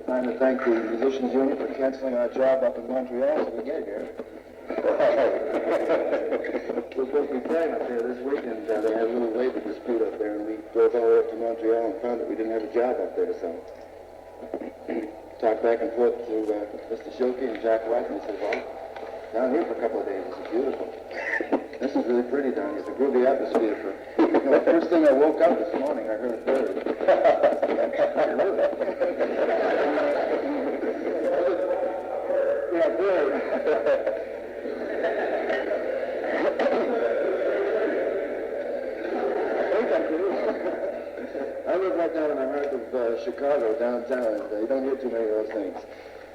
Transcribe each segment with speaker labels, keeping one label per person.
Speaker 1: Time to thank the Musicians Union for canceling our job up in Montreal so we get here. We're supposed to be playing up there this week, and they had a little labor dispute up there, and we drove all the way up to Montreal and found that we didn't have a job up there, so talked back and forth to Mr. Schilke and Jack White, and he said, well, down here for a couple of days, this is beautiful. This is really pretty down here. It's a groovy atmosphere for... the first thing I woke up this morning, I heard a bird. Yeah, bird. I live right down in the heart of Chicago, downtown, and you don't hear too many of those things.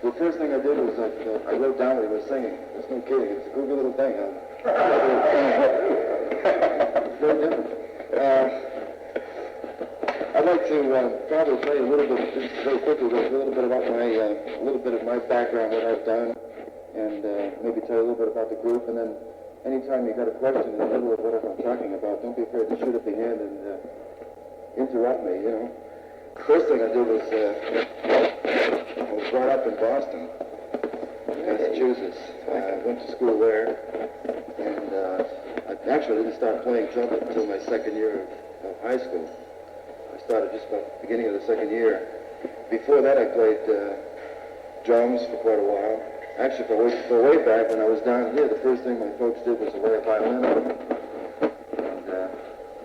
Speaker 1: The first thing I did was I wrote down what he was singing. There's no kidding. It's a groovy little thing, huh? It's very different. I'd like to probably tell you a little bit, just very quickly, a little bit about my background, what I've done, and maybe tell you a little bit about the group, and then anytime you got a question in the middle of whatever I'm talking about, don't be afraid to shoot up your hand and interrupt me, you know. First thing I did was I was brought up in Boston, Massachusetts. I went to school there, and I actually didn't start playing trumpet until my second year of high school. I started just about the beginning of the second year. Before that, I played drums for quite a while. Actually, for way back when I was down here, the first thing my folks did was to lay a violin on me, and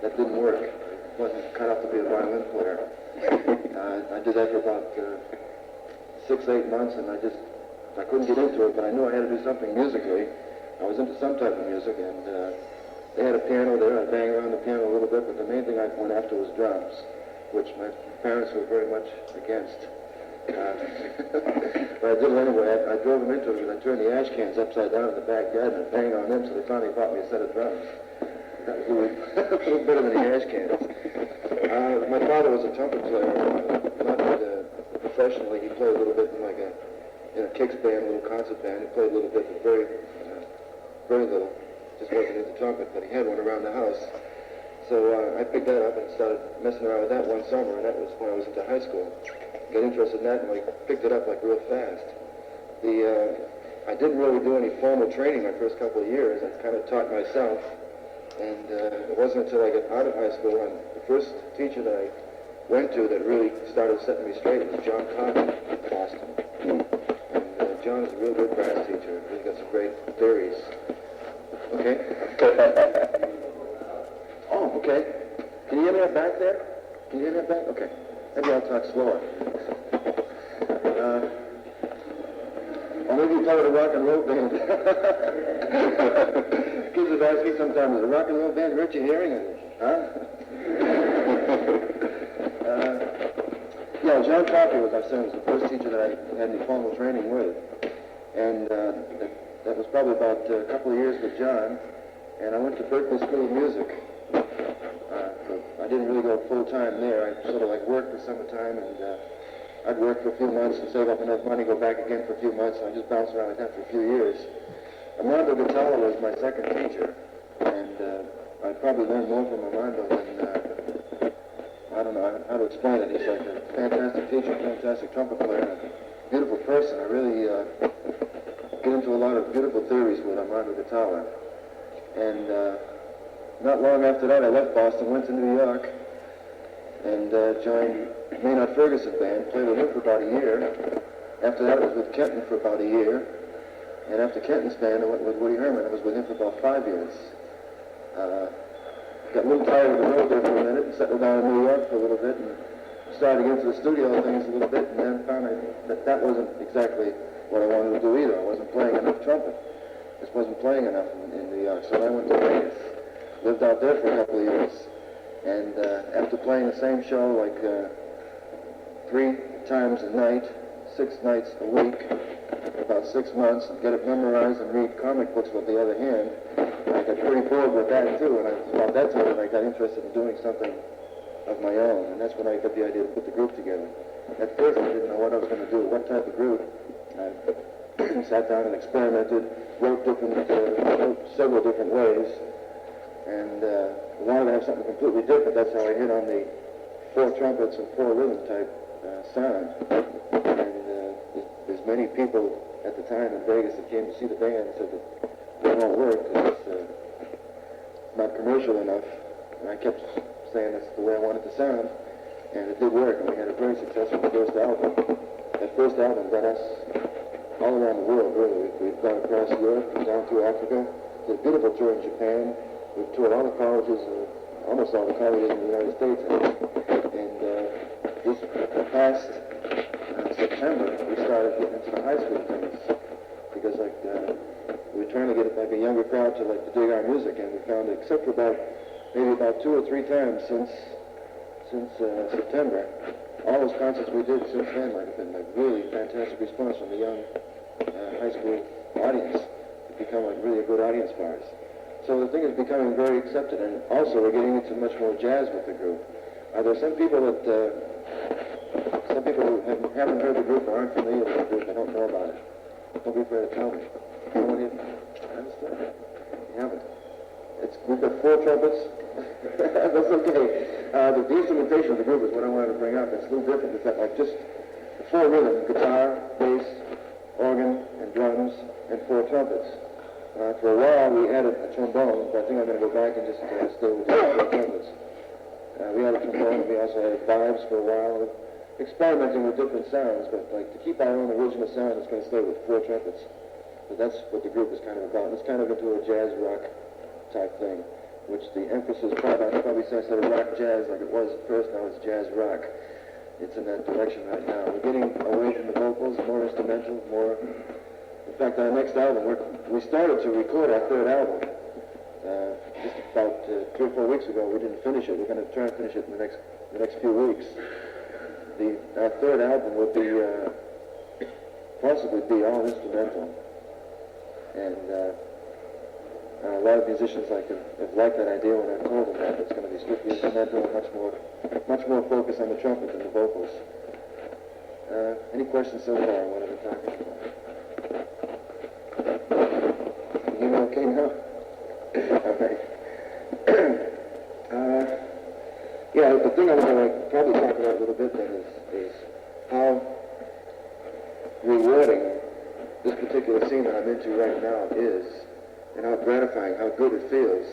Speaker 1: that didn't work. I wasn't cut out to be a violin player. I did that for about 6-8 months, and I couldn't get into it, but I knew I had to do something musically. I was into some type of music, and they had a piano there. I banged around the piano a little bit, but the main thing I went after was drums, which my parents were very much against. But I did it anyway. I drove them into it because I turned the ash cans upside down in the backyard and I banged on them, so they finally bought me a set of drums. That was a little better than the ash cans. My father was a trumpet player, not professionally. He played a little bit in a kicks band, a little concert band. He played a little bit, but very little. Just wasn't into trumpet, but he had one around the house. So I picked that up and started messing around with that one summer, and that was when I was into high school. Got interested in that and picked it up real fast. I didn't really do any formal training my first couple of years. I kind of taught myself, and it wasn't until I got out of high school and the first teacher that I went to that really started setting me straight was John Colin in Boston. And John is a real good brass teacher. He's got some great theories. Okay. Oh, okay. Can you hear me up back there? Can you hear me up back? Okay. Maybe I'll talk slower. Or maybe you call it a rock and roll band. Kids have asked me sometimes, is a rock and roll band hurt your hearing? Huh? Yeah, John Coffey, as I said, was the first teacher that I had any formal training with. And that was probably about a couple of years with John. And I went to Berkeley School of Music. I didn't really go full-time there. I sort of worked for summertime, and I'd work for a few months and save up enough money, go back again for a few months, and I just bounced around like that for a few years. Armando Gatala was my second teacher, and I probably learned more from Armando than, I don't know how to explain it. He's like a fantastic teacher, fantastic trumpet player, and a beautiful person. I really get into a lot of beautiful theories with Armando Gatala. And not long after that, I left Boston, went to New York, and joined Maynard Ferguson Band, played with him for about a year. After that, I was with Kenton for about a year. And after Kenton's band, I went with Woody Herman. I was with him for about 5 years. Got a little tired of the road there for a minute and settled down in New York for a little bit and started to get into the studio things a little bit, and then found that wasn't exactly what I wanted to do either. I wasn't playing enough trumpet. Just wasn't playing enough in New York, so I went to Vegas. Lived out there for a couple of years, and after playing the same show 3 times a night, 6 nights a week, about 6 months, and get it memorized and read comic books with the other hand, I got pretty bored with that too, and about that time I got interested in doing something of my own, and that's when I got the idea to put the group together. At first I didn't know what I was going to do, what type of group. I sat down and experimented, wrote several different ways, and wanted to have something completely different. That's how I hit on the 4 trumpets and 4 rhythm type sound. And many people at the time in Vegas that came to see the band said that it won't work because it's not commercial enough. And I kept saying that's the way I wanted to sound. And it did work, and we had a very successful first album. That first album got us all around the world, really. We've gone across Europe, down through Africa, did a beautiful tour in Japan. We've toured all the colleges, almost all the colleges in the United States. And this past September, we started getting into the high school things. Because we were trying to get like a younger crowd to dig our music, and we found that except for maybe about 2 or 3 times since September, all those concerts we did since then have been really fantastic response from the young high school audience. It's become really a good audience for us. So the thing is becoming very accepted, and also we're getting into much more jazz with the group. There are some people who haven't heard the group or aren't familiar with the group and don't know about it. Don't be afraid to tell me. You want to understand? You haven't. We've got 4 trumpets. That's okay. The instrumentation of the group is what I wanted to bring up. It's a little different. It's that just the 4 rhythms: guitar, bass, organ, and drums, and 4 trumpets. For a while we added a trombone, but I think I'm going to go back and just stay with the 4 trumpets. We added trombone, and we also added vibes for a while, experimenting with different sounds, but to keep our own original sound, it's going to stay with 4 trumpets. But that's what the group is kind of about. It's kind of into a jazz rock type thing, which the emphasis probably since of rock jazz like it was at first, now it's jazz rock. It's in that direction right now. We're getting away from the vocals, more instrumental, more. In fact, our next album, we started to record our 3rd album just about 3 or 4 weeks ago. We didn't finish it. We're going to try and finish it in the next few weeks. Our 3rd album would be possibly be all instrumental, and a lot of musicians have liked that idea when I told them that it's going to be strictly instrumental and much more focus on the trumpet than the vocals. Any questions so far on what I've been talking about? You hear me okay now? All right. Yeah, the thing I want to probably talk about a little bit then is how rewarding this particular scene that I'm into right now is, and how gratifying, how good it feels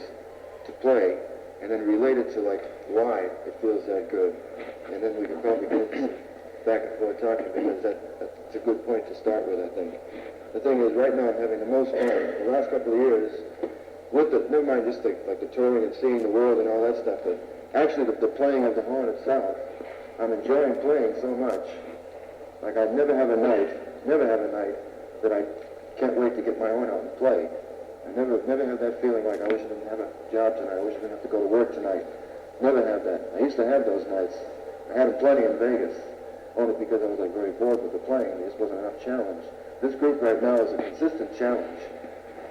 Speaker 1: to play, and then relate it to why it feels that good. And then we can probably get into back and forth talking, because that's a good point to start with, I think. The thing is, right now I'm having the most fun. The last couple of years, never mind just the touring and seeing the world and all that stuff, but actually the playing of the horn itself, I'm enjoying playing so much. I never have a night that I can't wait to get my horn out and play. I never have that feeling I wish I didn't have a job tonight, I wish I didn't have to go to work tonight. Never have that. I used to have those nights. I had them plenty in Vegas, only because I was very bored with the playing. There just wasn't enough challenge. This group right now is a consistent challenge,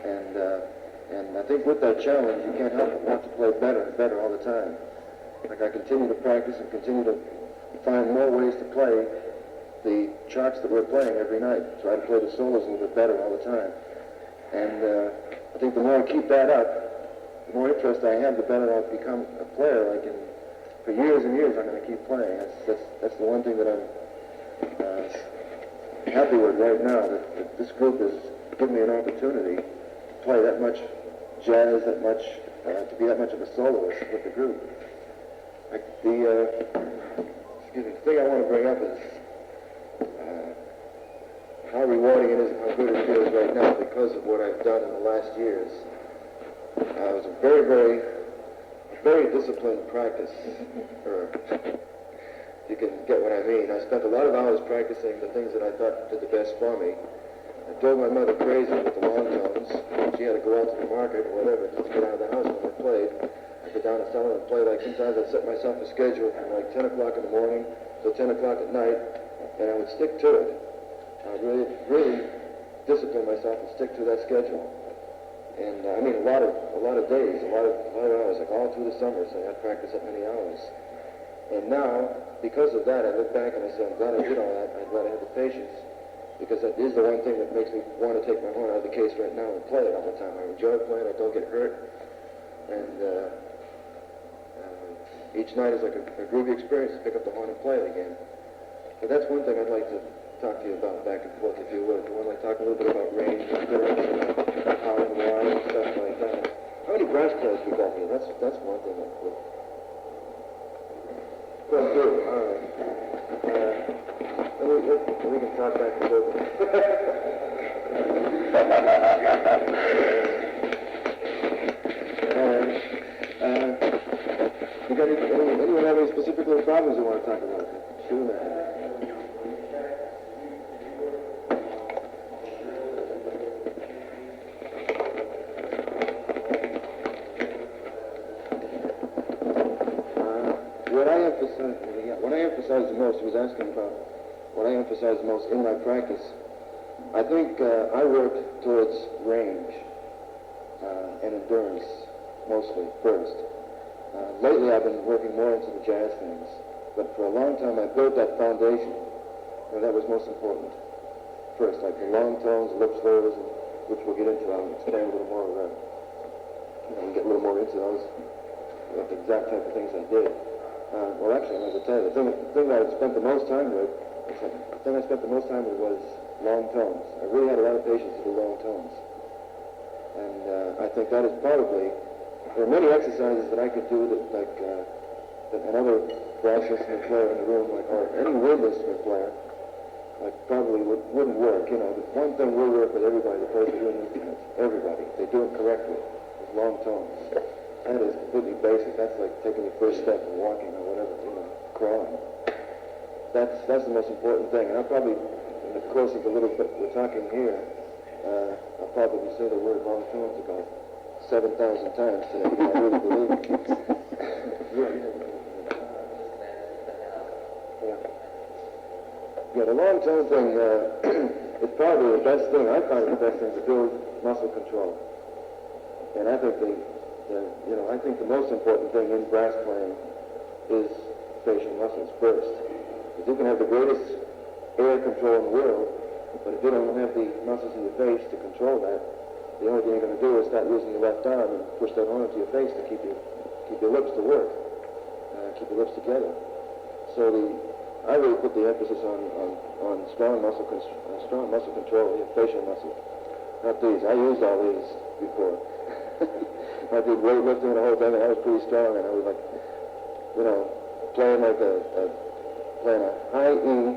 Speaker 1: and I think with that challenge you can't help but want to play better and better all the time. I continue to practice and continue to find more ways to play the charts that we're playing every night. Try to play the solos a little bit better all the time. And I think the more I keep that up, the more interest I have, the better I'll become a player. For years and years, I'm going to keep playing. That's the one thing that I'm happy with right now. That this group has given me an opportunity to play that much jazz, to be that much of a soloist with the group. The thing I want to bring up is how rewarding it is and how good it feels right now because of what I've done in the last years. It was a very disciplined practice. You can get what I mean. I spent a lot of hours practicing the things that I thought did the best for me. I drove my mother crazy with the long tones. She had to go out to the market or whatever just to get out of the house when I played. I'd go down to Salem and play. Sometimes I'd set myself a schedule from 10 o'clock in the morning till 10 o'clock at night, and I would stick to it. I really discipline myself and stick to that schedule. And a lot of days, a lot of hours, all through the summer, so I'd practice that many hours. And now, because of that, I look back and I say, I'm glad I did all that. I'm glad I had the patience, because that is the one thing that makes me want to take my horn out of the case right now and play it all the time. I enjoy playing, I don't get hurt, and each night is like a groovy experience to pick up the horn and play it again. But that's one thing I'd like to talk to you about back and forth, if you would. Want to talk a little bit about range and direction, power and wire and stuff like that. How many brass players we got here? That's one thing that's good. Good. All right. We can talk back and forth. Anyone have any specific little problems you want to talk about? Sure. What I emphasized the most was asking about what I emphasized the most in my practice. I think I worked towards range and endurance mostly first. Lately I've been working more into the jazz things, but for a long time I built that foundation, and that was most important first, like the long tones, lip slurs, which we'll get into. I'll explain a little more of that. We'll get a little more into those, the exact type of things I did. Well, actually, I'm going to tell you, the thing I spent the most time with, was long tones. I really had a lot of patience to do long tones. And I think that is probably, there are many exercises that I could do that another brass instrument player in the room, or any wind instrument player, probably wouldn't work. The one thing will work with everybody that plays the wind instruments. Everybody. They do it correctly. With long tones. That is completely basic. That's like taking your first step and walking or whatever, crawling. That's the most important thing. And I'll probably, in the course of the little bit we're talking here, I'll probably say the word long tones about 7,000 times today. I really believe it. Yeah, the long tone thing is probably the best thing. I find the best thing to build muscle control. And I think I think the most important thing in brass playing is facial muscles first. Because you can have the greatest air control in the world, but if you don't have the muscles in your face to control that, the only thing you're going to do is start using your left arm and push that arm to your face to keep your lips to work, keep your lips together. So I really put the emphasis on strong muscle control, facial muscle. Not these. I used all these before. I did weightlifting and the whole thing, and I was pretty strong, and I was playing playing a high E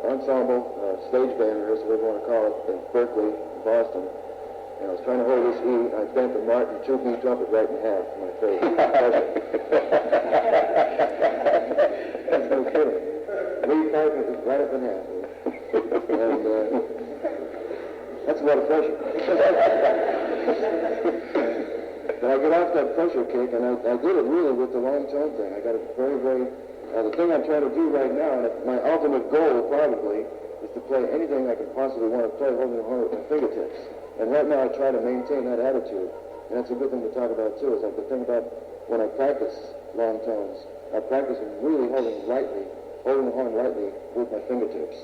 Speaker 1: ensemble stage band rehearsal, whatever you want to call it, in Berkeley, Boston. And I was trying to hold this E, and I bent the Martin 2B trumpet right in half in my face. That's no kidding. Lead pipe was right up in half. And that's a lot of pressure. But I get off that pressure kick, and I did it really with the long tone thing. I got it very, very... the thing I'm trying to do right now, and my ultimate goal probably, is to play anything I can possibly want to play holding the horn with my fingertips. And right now I try to maintain that attitude. And that's a good thing to talk about too, is like the thing about when I practice long tones, I practice really holding the horn lightly with my fingertips.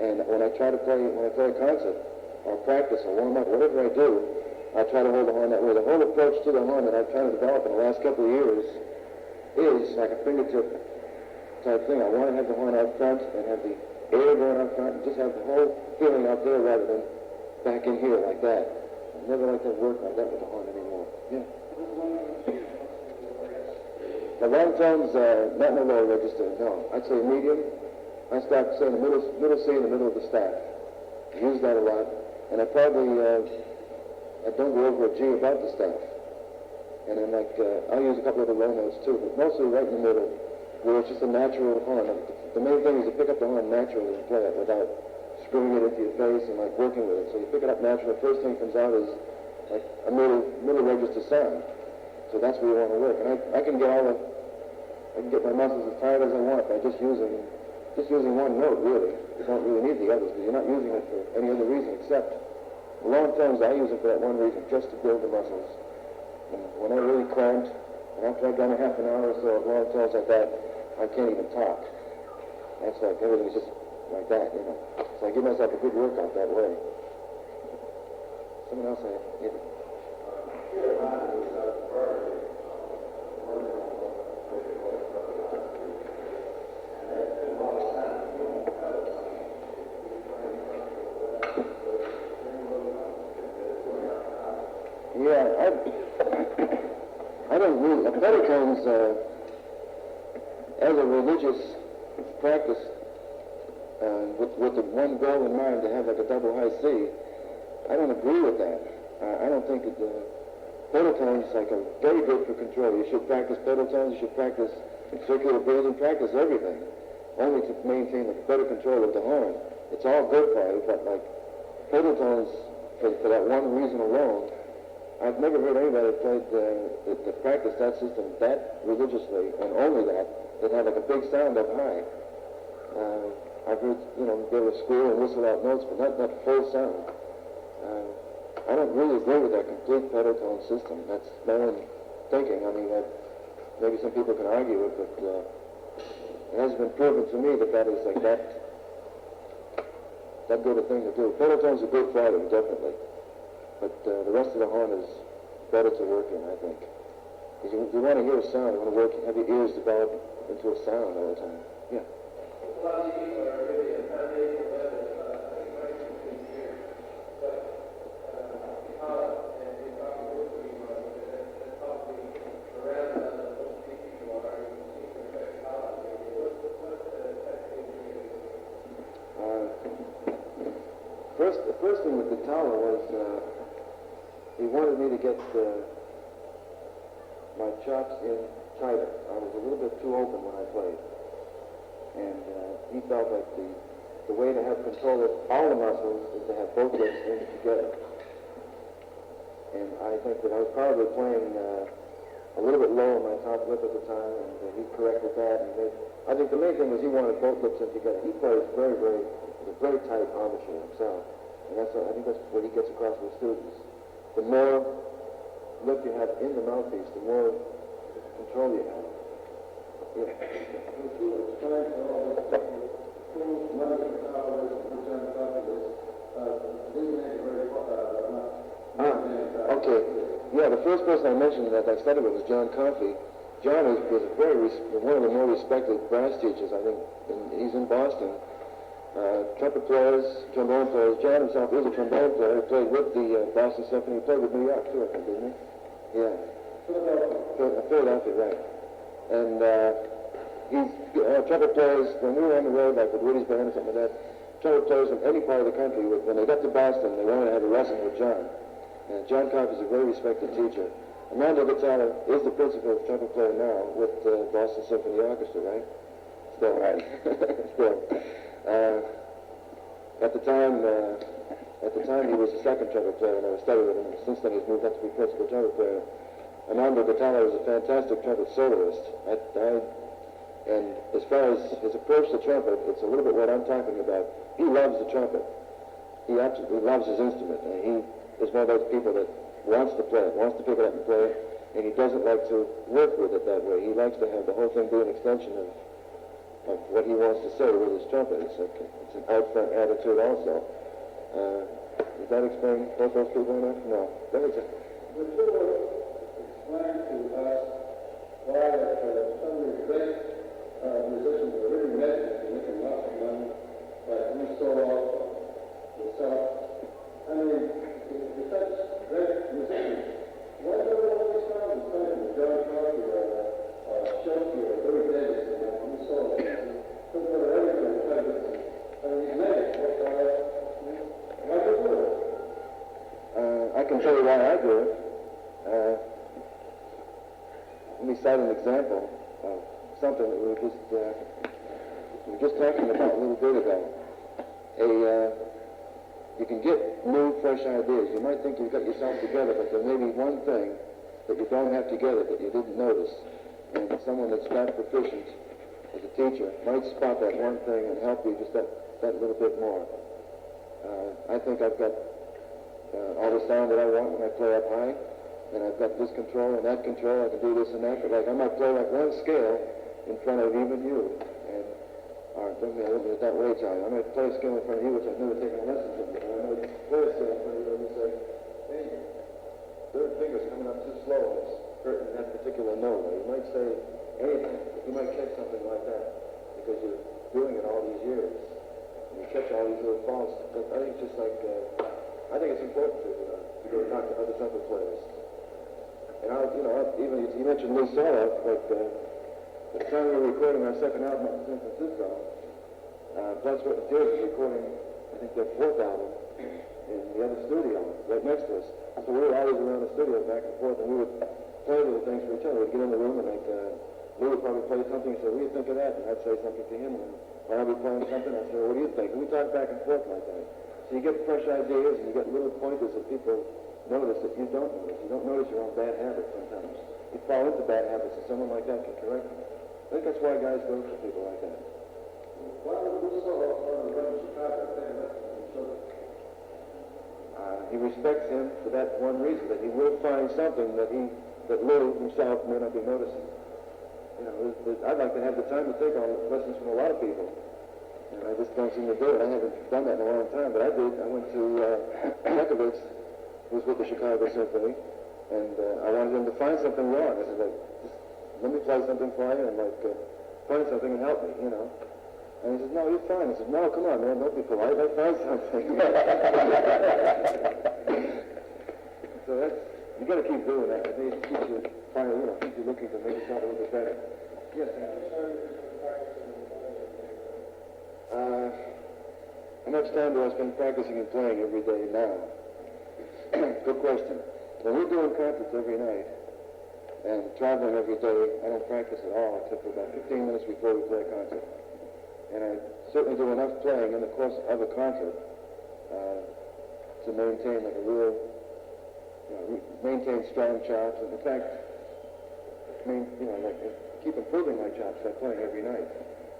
Speaker 1: And when I play a concert, or practice, or warm up, whatever I do, I try to hold the horn that way. The whole approach to the horn that I've tried to develop in the last couple of years is like a fingertip type thing. I want to have the horn out front and have the air going out front and just have the whole feeling out there rather than back in here like that. I never like to work like that with the horn anymore. Yeah. The long tones, not in the low register, no. I'd say medium. I start saying the middle C in the middle of the staff. I use that a lot. And I probably, I don't go over a G above the staff. And then I'll use a couple of the low notes too, but mostly right in the middle, where it's just a natural horn. The main thing is to pick up the horn naturally and play it without screwing it into your face and working with it. So you pick it up naturally. The first thing that comes out is like a middle register sound. So that's where you want to work. And I can get my muscles as tired as I want by just using one note, really. You don't really need the others, but you're not using it for any other reason except the long tones. I use it for that one reason, just to build the muscles. And when I'm really cramped, and after I've done a half an hour or so of long tones like that, I can't even talk. That's like everything's just like that, So I give myself a good workout that way. Someone else, yeah. I don't really, peditones, as a religious practice, with the one goal in mind to have like a double high C, I don't agree with that. I don't think that peditones like are very good for control. You should practice peditones, you should practice circular breathing, practice everything, only to maintain a better control of the horn. It's all good for you, but like peditones, for that one reason alone, I've never heard anybody that practiced that system that religiously, and only that had like a big sound up high. I've heard, go to school and whistle out notes, but not that full sound. I don't really agree with that complete peditone system. That's my own thinking. I mean, maybe some people can argue it, but it hasn't been proven to me that is like that good a thing to do. Peditones are good for you, definitely. But the rest of the horn is better to work in, I think. Because you want to hear a sound, you want to have your ears develop into a sound all the time. Yeah.
Speaker 2: A lot of people are really at foundational level, expression in here. But and we probably will be one, that's probably around most people are, you can see from psychology. What technique
Speaker 1: The first thing with the Tala was he wanted me to get my chops in tighter. I was a little bit too open when I played. And he felt like the way to have control of all the muscles is to have both lips in together. And I think that I was probably playing a little bit low on my top lip at the time, and he corrected that. And I think the main thing was he wanted both lips in together. He plays very, very, with a very tight embouchure himself. And I think that's what he gets across to the students. The more lip you have in the mouthpiece, the more control you have. Yeah. Okay. Yeah, the first person I mentioned that I studied with was John Coffey. John was one of the more respected brass teachers, I think. He's in Boston. Trumpet players, trombone players. John himself is a trombone player. He played with the Boston Symphony. He played with New York too, I think, didn't he? Yeah. Philadelphia, right. And trumpet players, when we were on the road, like with Woody's band or something like that, trumpet players from any part of the country, when they got to Boston, they wanted to have a lesson with John. And John Coffey is a very respected teacher. Armando Guitarra is the principal trumpet player now with Boston Symphony Orchestra, right? Still, right? Still. At the time he was the second trumpet player, and I was studying with him. Since then he's moved up to be principal trumpet player. Armando Guitarra is a fantastic trumpet soloist. And as far as his approach to trumpet, it's a little bit what I'm talking about. He loves the trumpet. He absolutely loves his instrument. And he is one of those people that wants to play it, wants to pick it up and play it, and he doesn't like to work with it that way. He likes to have the whole thing be an extension of what he wants to say with his trumpet. It's an out-front attitude also. Does that explain both those people enough? No. That was it.
Speaker 2: Would you explain to us why some of the great musicians are really measured and making lots of money, like Lew Soloff, yourself? I mean, if such great musicians, why don't all these songs come from John Coffey or Schilke or Louis Davis and Lew Soloff? Put everything together. I mean, he's made it. Why do you do it?
Speaker 1: I can tell you why I do it. Let me cite an example of something that we were just talking about a little bit ago. You can get new, fresh ideas. You might think you've got yourself together, but there may be one thing that you don't have together that you didn't notice. And someone that's not proficient as a teacher might spot that one thing and help you just that little bit more. I think I've got all the sound that I want when I play up high, and I've got this control and that control. I can do this and that, but like I might play like one scale in front of even you. And don't be looking at that way, Charlie. I might play a scale in front of you, which I've never taken a lesson from. I might play a scale in front of you and you say, hey, third finger's coming up too slow and it's hurting that particular note. Or you might say anything. You might catch something like that because you're doing it all these years. And you catch all these little faults. But I think it's just like, I think it's important to go talk to other trumpet players. And even you mentioned Lew Soloff, like at the time we were recording our second album up in San Francisco, Blood, Sweat, and Tears was recording, I think, their fourth album in the other studio right next to us. So we were always around the studio back and forth, and we would play little things for each other. We'd get in the room and Lew would probably play something and say, what do you think of that? And I'd say something to him, and when I'd be playing something, I'd say, what do you think? And we talk back and forth like that. So you get fresh ideas, and you get little pointers that people notice that you don't notice. You don't notice your own bad habits sometimes. You fall into bad habits, and someone like that can correct them. I think that's why guys go for people like that.
Speaker 2: Why would Lew Soloff want to run Chicago?
Speaker 1: He respects him for that one reason, that he will find something that Lew himself may not be noticing. I'd like to have the time to take on lessons from a lot of people, and I just don't seem to do it. I haven't done that in a long time, but I did. I went to Rekovitz, who was with the Chicago Symphony, and I wanted him to find something wrong. I said, just let me play something for you, and find something and help me, And he says, no, you're fine. I said, no, come on, man, don't be polite. I'll find something. So you got to keep doing that. I think it keeps you keeps you looking to make yourself a little bit better. Yes, how much time do I spend practicing and playing every day now? Good question. When we're doing concerts every night and traveling every day, I don't practice at all except for about 15 minutes before we play a concert. And I certainly do enough playing in the course of a concert to maintain maintain strong chops, and in fact, keep improving my chops by playing every night.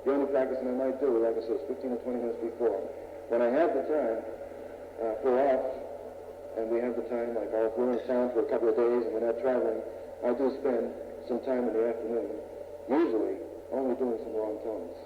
Speaker 1: The only practicing I might do, like I said, is 15 or 20 minutes before. When I have the time, if we're off, and we have the time, like if we're in town for a couple of days and we're not traveling, I do spend some time in the afternoon, usually only doing some long tones.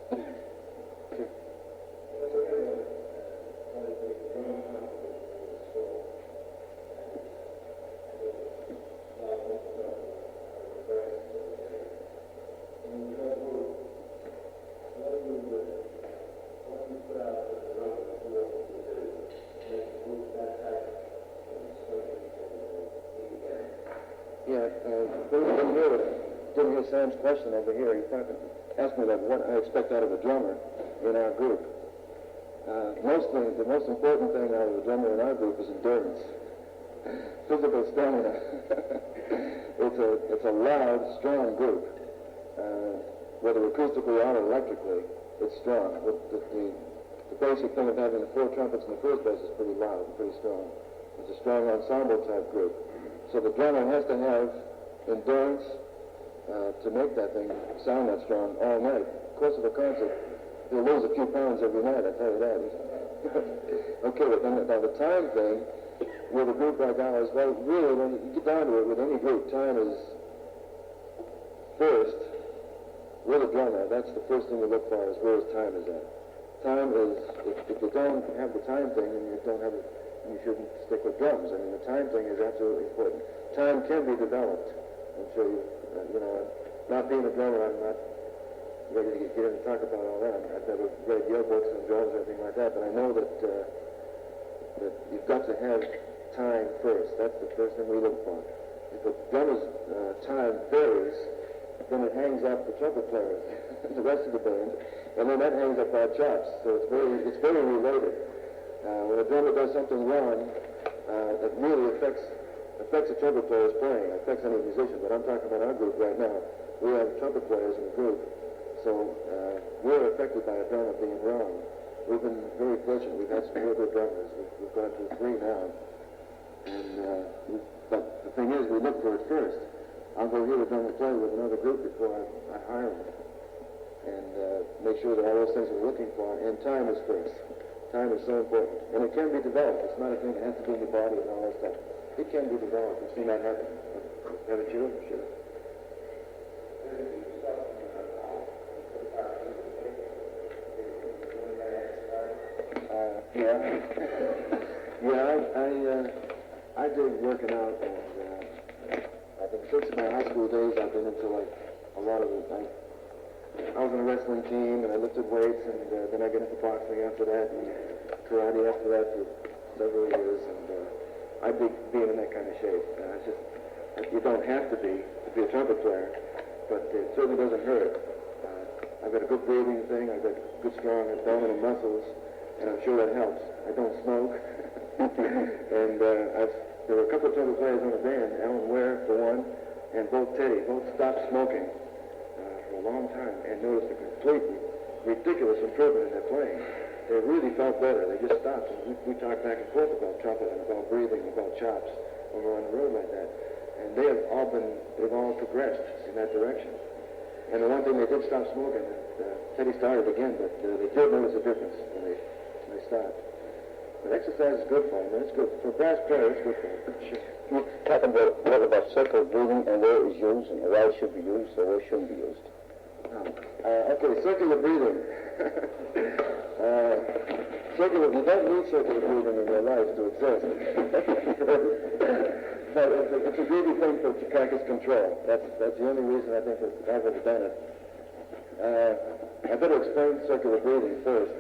Speaker 1: Sure. Didn't hear Sam's question over here. He asked me what I expect out of a drummer in our group. The most important thing out of a drummer in our group is endurance, physical stamina. It's a loud, strong group. Whether acoustically or electrically, it's strong. The basic thing of having the four trumpets in the first place is pretty loud and pretty strong. It's a strong ensemble type group. So the drummer has to have endurance to make that thing sound that strong all night. Of course, of a concert, he'll lose a few pounds every night, I tell you that. Okay, but then now the time thing, with a group like ours, well, really, when you get down to it, with any group, time is first. With a drummer, that's the first thing we look for, is where his time is at. Time is, if you don't have the time thing, then you don't have it, you shouldn't stick with drums. I mean, the time thing is absolutely important. Time can be developed. I'm sure not being a drummer, I'm not ready to get in and talk about all that. I've never read yearbooks on drums or anything like that, but I know that you've got to have time first. That's the first thing we look for. If a drummer's time varies, then it hangs up the trumpet players, the rest of the band, and then that hangs up our chops. So it's very related. When a drummer does something wrong, it really affects the trumpet players playing, affects any musician, but I'm talking about our group right now. We have trumpet players in the group, so we're affected by a drummer being wrong. We've been very fortunate. We've had some real good drummers. We've gone through 3 now. But the thing is, we look for it first. I'll go hear a drummer play with another group before I hire him, and make sure that all those things we're looking for, and time is first. Time is so important, and it can be developed. It's not a thing that has to be in your body and all that stuff. It can be developed. We've seen that happen. Haven't you? Sure. I dig working out, and I think since my high school days, I've been into a lot of it. I was on a wrestling team, and I lifted weights, and then I got into boxing after that, and karate after that for several years, and I dig being in that kind of shape. You don't have to be a trumpet player, but it certainly doesn't hurt. I've got a good breathing thing, I've got good strong abdominal muscles, and I'm sure that helps. I don't smoke. And there were a couple of trumpet players on the band, Alan Ware for one, and both stopped smoking for a long time and noticed a completely ridiculous improvement in their playing. They really felt better. They just stopped. And we talked back and forth about trumpet and about breathing and about chops when we're on the road like that. And they've all progressed in that direction. And the one thing they did stop smoking, Teddy started again, but they did notice a difference when they stopped. But exercise is good for them. It's good for brass players. It's good for them. Sure.
Speaker 3: Talk about what about circle breathing and where it's used and why it should be used or where it shouldn't be used.
Speaker 1: Okay, circular breathing. You don't need circular breathing in your life to exist. But it's a greedy thing for carcass control. That's the only reason I think that I've ever done it. I better explain circular breathing first.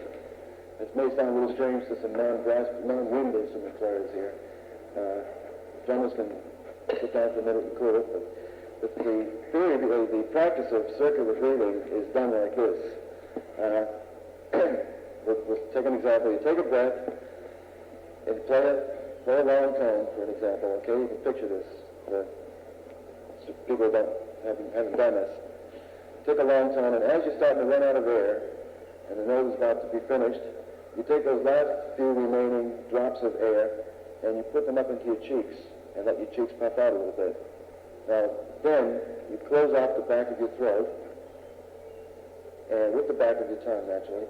Speaker 1: It may sound a little strange to some non-wind instrument players here. Journalists can sit down for a minute and cool it, but the theory, the practice of circular breathing is done like this. We'll take an example. You take a breath and play a long tone, for an example. Okay, you can picture this. So people haven't done this. Take a long tone, and as you're starting to run out of air, and the note is about to be finished, you take those last few remaining drops of air, and you put them up into your cheeks, and let your cheeks puff out a little bit. Now, then, you close off the back of your throat, and with the back of your tongue, naturally.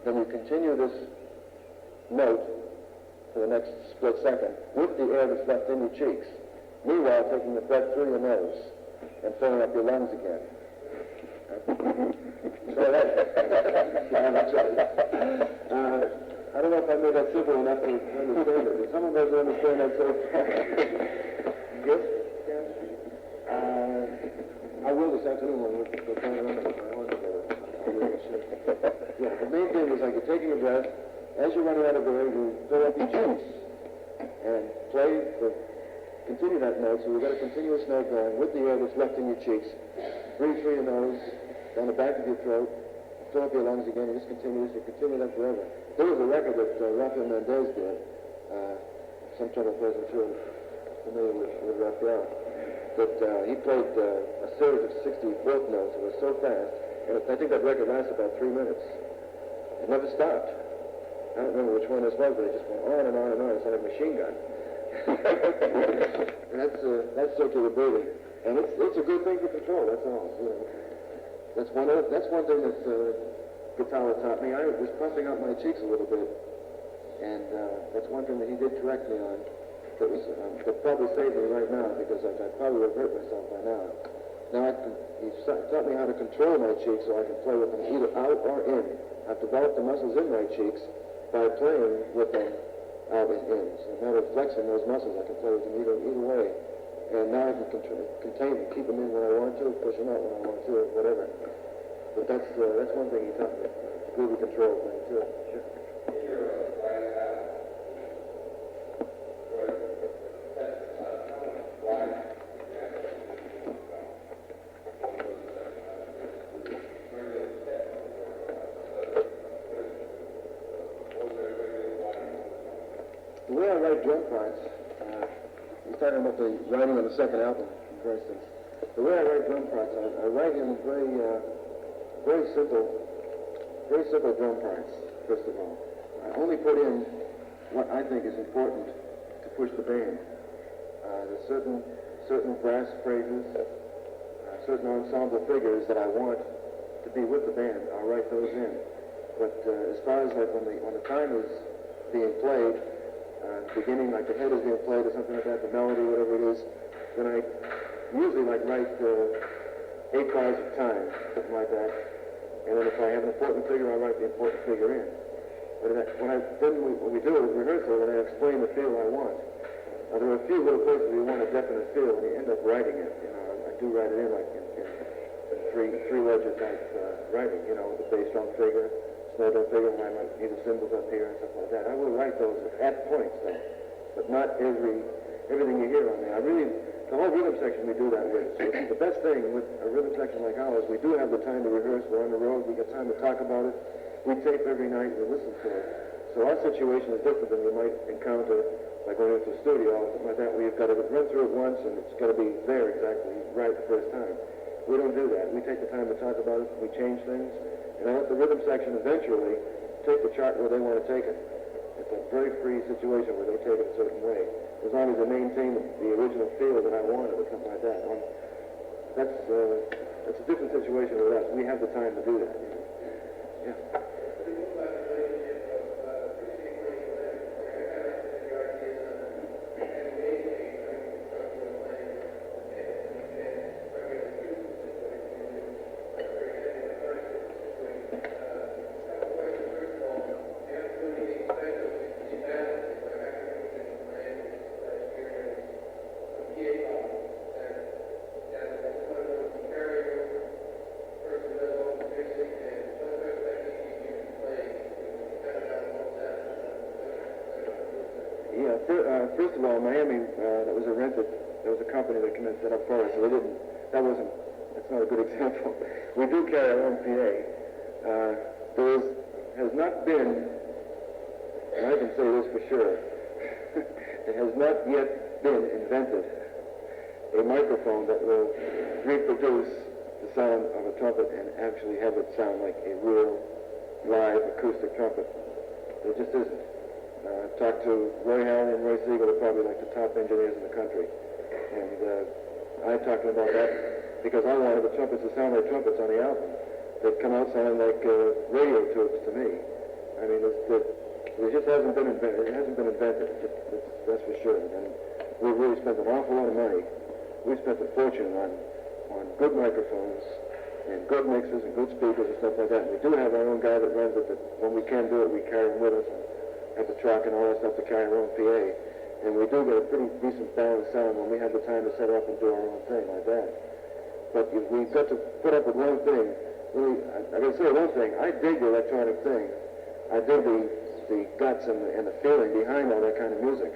Speaker 1: Then you continue this note for the next split second with the air that's left in your cheeks. Meanwhile, taking the breath through your nose and filling up your lungs again. So I don't know if I made that simple enough to understand it, but some of us understand that so far. Yes? I will this afternoon when we're going around with my horn together. Yeah, the main thing is like you're taking a breath, as you're running out of air, you fill up your cheeks and continue that note, so we've got a continuous note going with the air that's left in your cheeks. Breathe through your nose, down the back of your throat, fill up your lungs again, and just continues to continue that forever. There was a record that Rafael Mendez did. Some trouble players I'm sure familiar with Rafael. That he played a series of 64th notes. It was so fast, and I think that record lasted about 3 minutes. It never stopped. I don't remember which one this was, but it just went on and on and on. It's like a machine gun. And that's circular breathing, and it's a good thing for control. That's all. You know. That's one thing that Guitarra taught me. I was puffing out my cheeks a little bit, and that's one thing that he did correct me on. That probably saved me right now, because I probably would have hurt myself by now. Now he taught me how to control my cheeks so I can play with them either out or in. I've developed the muscles in my cheeks by playing with them out and in. So a matter of flexing those muscles, I can play with them either way. And now I can contain them, keep them in when I want to, push them out when I want to, whatever. But that's one thing he taught me. It's a good control thing too. Sure. The way I write drum parts, he's talking about the writing on the second album, for instance. The way I write drum parts, I write in very simple drum parts, first of all. I only put in what I think is important to push the band. There's certain brass phrases, certain ensemble figures that I want to be with the band. I'll write those in. But as far as like when the time is being played, beginning, like the head is being played or something like that, the melody, whatever it is, then I usually like write 8 bars of time, something like that. And then if I have an important figure, I write the important figure in. But when we do a rehearsal, when I explain the feel I want, there are a few little places where you want a definite feel, and you end up writing it. You know, I do write it in like in three-ledger type writing. You know, the bass drum figure, snare drum figure, when I might need the cymbals up here and stuff like that. I will write those at points, though, but not every everything you hear on there. The whole rhythm section we do that with. So the best thing with a rhythm section like ours, we do have the time to rehearse. We're on the road. We got time to talk about it. We tape every night. We listen to it. So our situation is different than you might encounter by going into a studio or something like that, where you've got to run through it once and it's got to be there exactly right the first time. We don't do that. We take the time to talk about it. We change things. And I let the rhythm section eventually take the chart where they want to take it. It's a very free situation where they take it a certain way, as long as they maintain the original feel that I wanted or something like that. That's a different situation with us. We have the time to do that. Yeah. First of all, Miami, that was a company that came and set up for us, so that's not a good example. We do carry our own PA. Has not been, and I can say this for sure, it has not yet been invented a microphone that will reproduce the sound of a trumpet and actually have it sound like a real live acoustic trumpet. There just isn't. Talked to Roy Allen and Roy Siegel, are probably like the top engineers in the country. And I talked to them about that because I wanted the trumpets to sound like trumpets on the album. They'd come out sounding like radio tubes to me. I mean, it just hasn't been invented. It hasn't been invented. That's for sure. And we've really spent an awful lot of money. We spent a fortune on good microphones and good mixers and good speakers and stuff like that. And we do have our own guy that runs it, that when we can do it, we carry him with us. At the truck and all that stuff to carry our own PA. And we do get a pretty decent balanced sound when we have the time to set up and do our own thing like that. But we've got to put up with one thing. Really, I got to say one thing. I dig the electronic thing. I dig the guts and the feeling behind all that kind of music.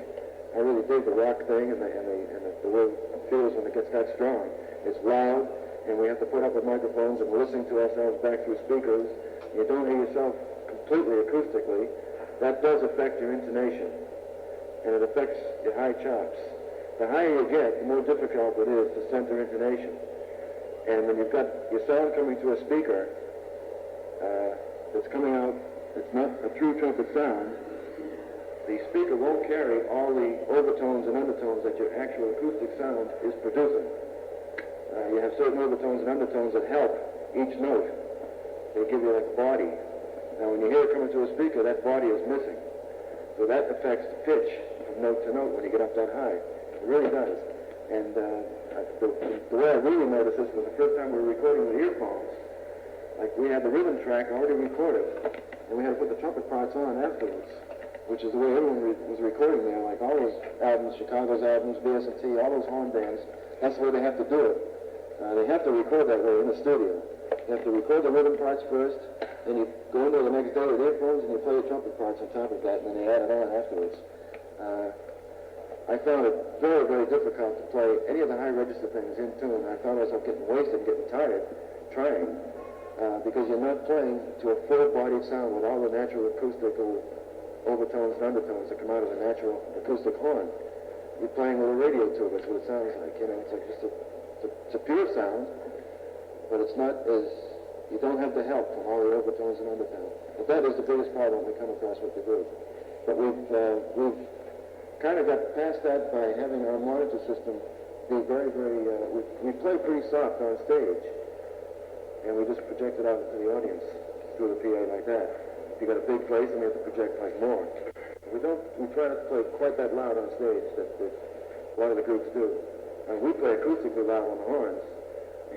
Speaker 1: I really dig the rock thing and the way it feels when it gets that strong. It's loud, and we have to put up with microphones, and we're listening to ourselves back through speakers. You don't hear yourself completely acoustically. That does affect your intonation, and it affects your high chops. The higher you get, the more difficult it is to center intonation. And when you've got your sound coming through a speaker that's coming out, it's not a true trumpet sound, the speaker won't carry all the overtones and undertones that your actual acoustic sound is producing. You have certain overtones and undertones that help each note. They give you like a body. Now, when you hear it coming through a speaker, that body is missing. So that affects the pitch from note to note when you get up that high. It really does. And the way I really noticed this was the first time we were recording with earphones. Like, we had the rhythm track already recorded, and we had to put the trumpet parts on afterwards, which is the way everyone was recording there. Like all those albums, Chicago's albums, BS&T, all those horn bands, that's the way they have to do it. They have to record that way in the studio. You have to record the rhythm parts first, then you go into the next day with earphones and you play the trumpet parts on top of that, and then they add it on afterwards. I found it very, very difficult to play any of the high register things in tune. I found myself getting wasted, getting tired trying, because you're not playing to a full-bodied sound with all the natural acoustical overtones and undertones that come out of the natural acoustic horn. You're playing with a radio tube, that's what it sounds like. You know, it's like just it's a pure sound, but it's not as, you don't have the help from all the overtones and undertones. But that is the biggest problem we come across with the group. But we've kind of got past that by having our monitor system be very, very, we play pretty soft on stage, and we just project it out to the audience through the PA like that. If you got a big place, then we have to project like more. We try not to play quite that loud on stage that a lot of the groups do. And we play acoustically loud on the horns.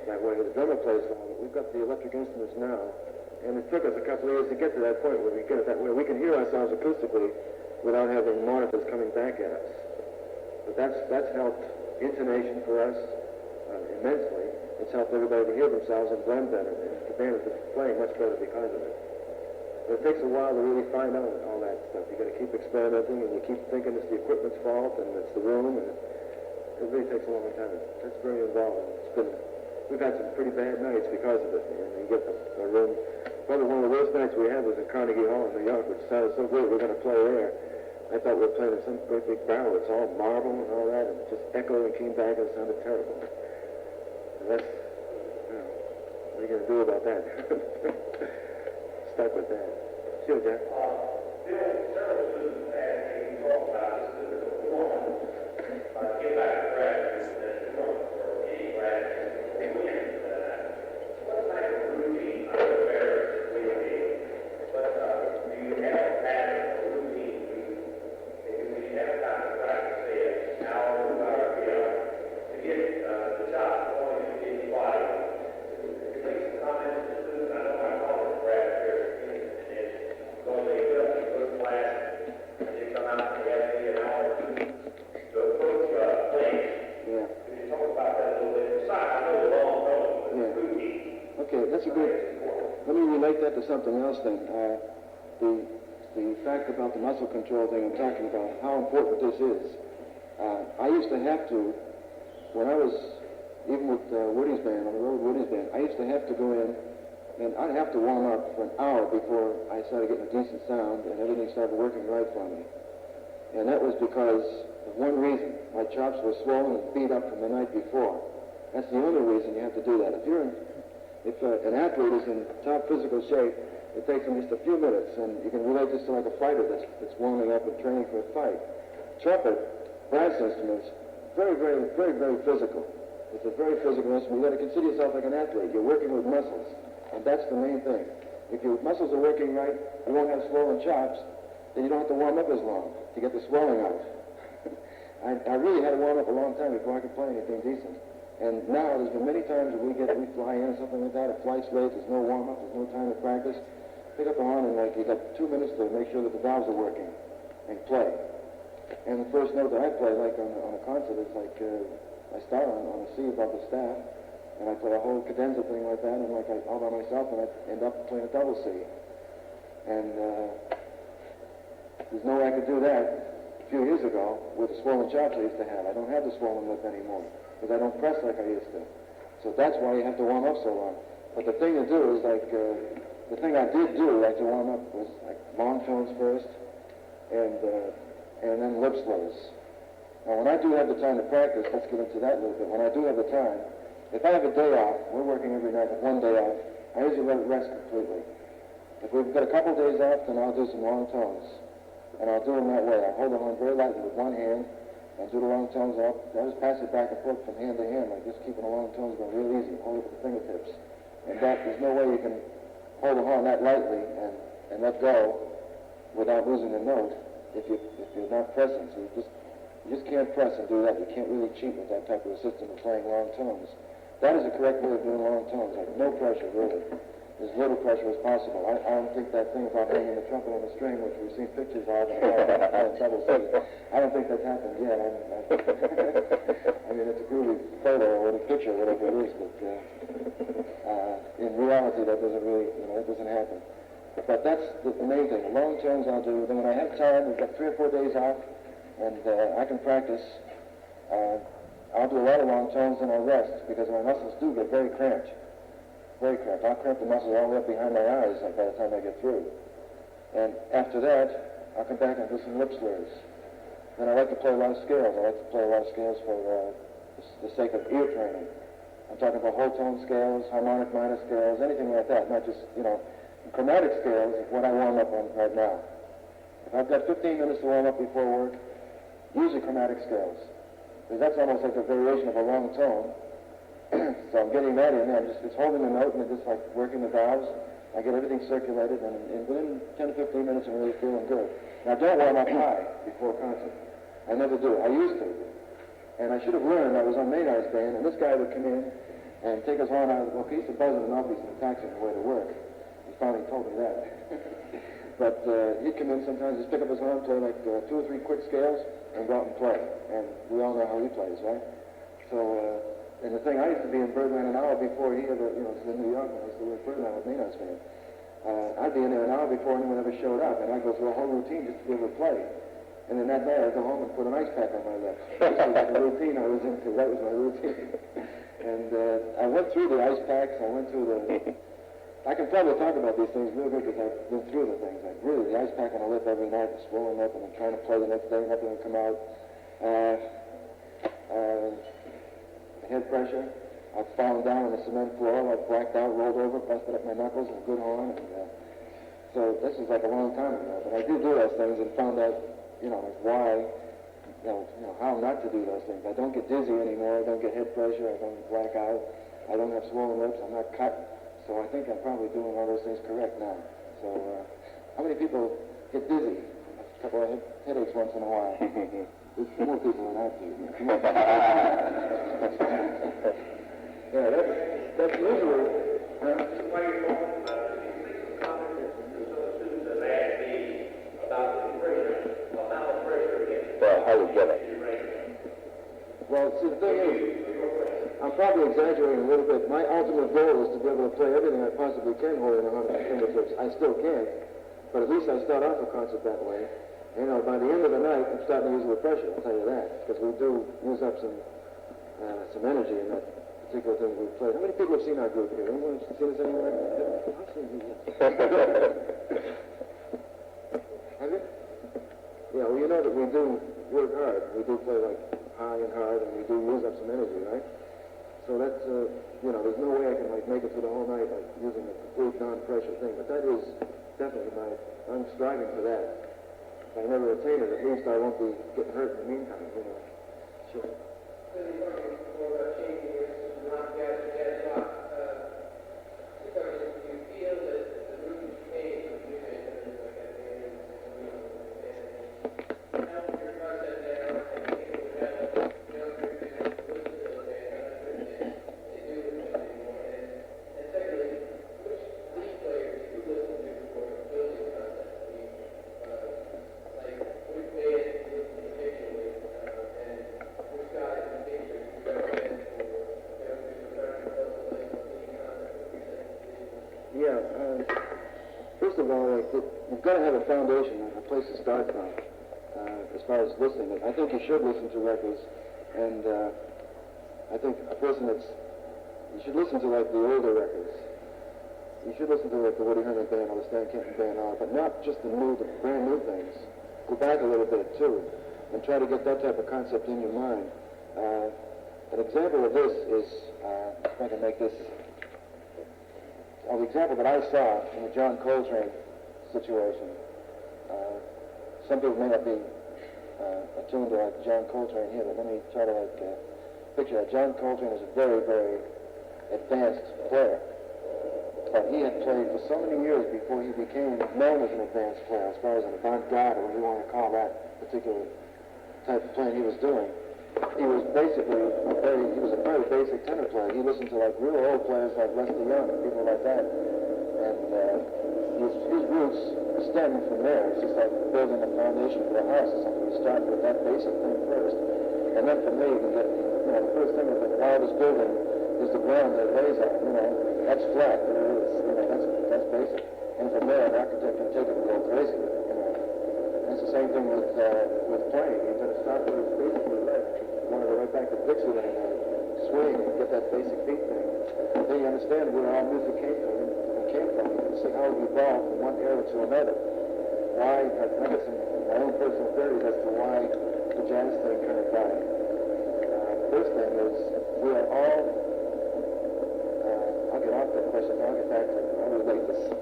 Speaker 1: That way the drummer plays loud. We've got the electric instruments now, and it took us a couple of years to get to that point where we get it that way. We can hear ourselves acoustically without having monitors coming back at us. But that's helped intonation for us immensely. It's helped everybody to hear themselves and blend better, and the band is playing much better because of it. But it takes a while to really find out all that stuff. You got to keep keep experimenting, and you keep thinking it's the equipment's fault, and it's the room, and it really takes a long time. That's very involved. We've had some pretty bad nights because of it. And you get the room. Probably one of the worst nights we had was in Carnegie Hall in New York, which sounded so great. We're going to play there. I thought we were playing in some great big barrel. It's all marble and all that, and it just echoed and came back, and it sounded terrible. And that's, what are you going to do about that? Stuck with that. Sure, Jack.
Speaker 4: Bill, several students asked me to talk about this as a performance. Get back to graduates and performance for any graduates. What type of routine? I'm aware we need, but do you have a pattern of routine? Do you have time to practice, say, an hour to get the child going and get quiet? It makes some comments to the students. I know my college graduates so they go to class and they come out and they have maybe an hour or two to approach things.
Speaker 1: Yeah.
Speaker 4: Could you talk about that a little bit? Besides, I know the long run, but
Speaker 1: Yeah.
Speaker 4: routine.
Speaker 1: Okay, that's a good. Let me relate that to something else then. The fact about the muscle control thing I'm talking about, how important this is. I used to have to, when I was, even with Woody's band, on the road Woody's band, I used to have to go in, and I'd have to warm up for an hour before I started getting a decent sound and everything started working right for me. And that was because of one reason. My chops were swollen and beat up from the night before. That's the only reason you have to do that. If an athlete is in top physical shape, it takes them just a few minutes, and you can relate this to like a fighter that's warming up and training for a fight. Trumpet, brass instruments, very, very, very, very physical. It's a very physical instrument. You've got to consider yourself like an athlete. You're working with muscles, and that's the main thing. If your muscles are working right, you won't have swollen chops, then you don't have to warm up as long to get the swelling out. I really had to warm up a long time before I could play anything decent. And now there's been many times when we fly in or something like that, a flight's late, there's no warm up, there's no time to practice. Pick up the horn and you got 2 minutes to make sure that the valves are working and play. And the first note that I play, like on a concert, is like I start on a C above the staff, and I play a whole cadenza thing like that, and like all by myself, and I end up playing a double C. And there's no way I could do that a few years ago with the swollen chops I used to have. I don't have the swollen lip anymore because I don't press like I used to. So that's why you have to warm up so long. But the thing to do is the thing I did do like to warm up was like long tones first, and then lip slurs. Now when I do have the time to practice, let's get into that a little bit. When I do have the time, if I have a day off, we're working every night with one day off, I usually let it rest completely. If we've got a couple days off, then I'll do some long tones. And I'll do them that way. I'll hold the horn very lightly with one hand and do the long tones up. I just pass it back and forth from hand to hand, like just keeping the long tones going real easy. Hold it with the fingertips. And there's no way you can hold the horn that lightly and let go without losing a note if you're not pressing. So you just can't press and do that. You can't really cheat with that type of a system of playing long tones. That is the correct way of doing long tones, like no pressure, really. As little pressure as possible. I don't think that thing about hanging the trumpet on a string, which we've seen pictures of, and double C, I don't think that's happened yet. I mean, it's a groovy photo or a picture, whatever it is, but in reality, that doesn't really, that doesn't happen. But that's the main thing. The long tones I'll do. Then when I have time, we've got 3 or 4 days off, and I can practice. I'll do a lot of long tones and I'll rest because my muscles do get very cramped. Very cramped. I'll cramp the muscles all the way up behind my eyes by the time I get through. And after that, I'll come back and do some lip slurs. Then I like to play a lot of scales. I like to play a lot of scales for the sake of ear training. I'm talking about whole tone scales, harmonic minor scales, anything like that, not just, chromatic scales is what I warm up on right now. If I've got 15 minutes to warm up before work, usually chromatic scales. Because that's almost like a variation of a long tone. So I'm getting that in there. It's holding the note and just like working the valves. I get everything circulated, and within 10 to 15 minutes I'm really feeling good. Now don't warm up high before a concert. I never do. I used to. And I should have learned. I was on Maynard's band, and this guy would come in and take his horn out of the book. He used to buzz it off. He used to taxi on the way to work. He finally told me that. But he'd come in sometimes, just pick up his horn, play like 2 or 3 quick scales, and go out and play. And we all know how he plays, right? So, and the thing, I used to be in Birdland an hour before he ever, in New York when I used to work Birdland with Maynard's band. I'd be in there an hour before anyone ever showed up, and I'd go through a whole routine just to be able to play. And then that night I'd go home and put an ice pack on my lips. This was like a routine I was into. That was my routine. And I went through the ice packs. I went through the... I can probably talk about these things real good because I've been through the things. Like really, the ice pack on the lip every night, the swollen lip, and then trying to play the next day, nothing would come out. Head pressure. I've fallen down on the cement floor, like blacked out, rolled over, busted up my knuckles, and a good horn. And, so this is like a long time ago. But I do those things and found out, like why, how not to do those things. I don't get dizzy anymore. I don't get head pressure. I don't black out. I don't have swollen lips. I'm not cut. So I think I'm probably doing all those things correct now. So how many people get dizzy? A couple of headaches once in a while. There's more people than I do. Yeah, that's usually...
Speaker 3: How you get it?
Speaker 1: Well, see, the thing is, I'm probably exaggerating a little bit. My ultimate goal is to be able to play everything I possibly can holding a 100 fingertips. I still can't, but at least I start off a concert that way. By the end of the night, I'm starting to use a little pressure, I'll tell you that, because we do use up some energy in that particular thing we play. How many people have seen our group here? Anyone seen us anywhere? I've seen you. Have you? Yeah, well, you know that we do work hard. We do play like high and hard, and we do use up some energy, right? So that's, there's no way I can make it through the whole night like using a complete non-pressure thing. But that is definitely I'm striving for that. If I never attain it, at least I won't be getting hurt in the meantime, Sure. First of all, you've got to have a foundation, a place to start from, as far as listening. I think you should listen to records, and I think you should listen to like the older records. You should listen to like the Woody Herman Band or the Stan Kenton Band, but not just the brand new things. Go back a little bit too, and try to get that type of concept in your mind. An example of this is, if I can make this. The example that I saw in the John Coltrane situation, some people may not be attuned to like John Coltrane here, but let me try to picture that. John Coltrane is a very, very advanced player. But he had played for so many years before he became known as an advanced player, as far as an avant-garde, or whatever you want to call that particular type of playing he was doing. He was basically he was a very basic tenor player. He listened to like real old players like Lester Young and people like that. And his roots stem from there. It's just like building a foundation for a house or something. You start with that basic thing first. And then from there you can get, the first thing is the wildest building is the ground that it lays on. That's flat. That's basic. And from there an architect can take it and go crazy with it. It's the same thing with playing. You've got to start with basically left. You want to go right back to Dixieland and swing and get that basic beat thing. Then you understand where all music came from. You can see how it evolved from one era to another. Why, I've got my own personal theories as to why the jazz thing kind of died. First thing is, we are all, I'll get off that question, I'll get back to it. I'll relate this.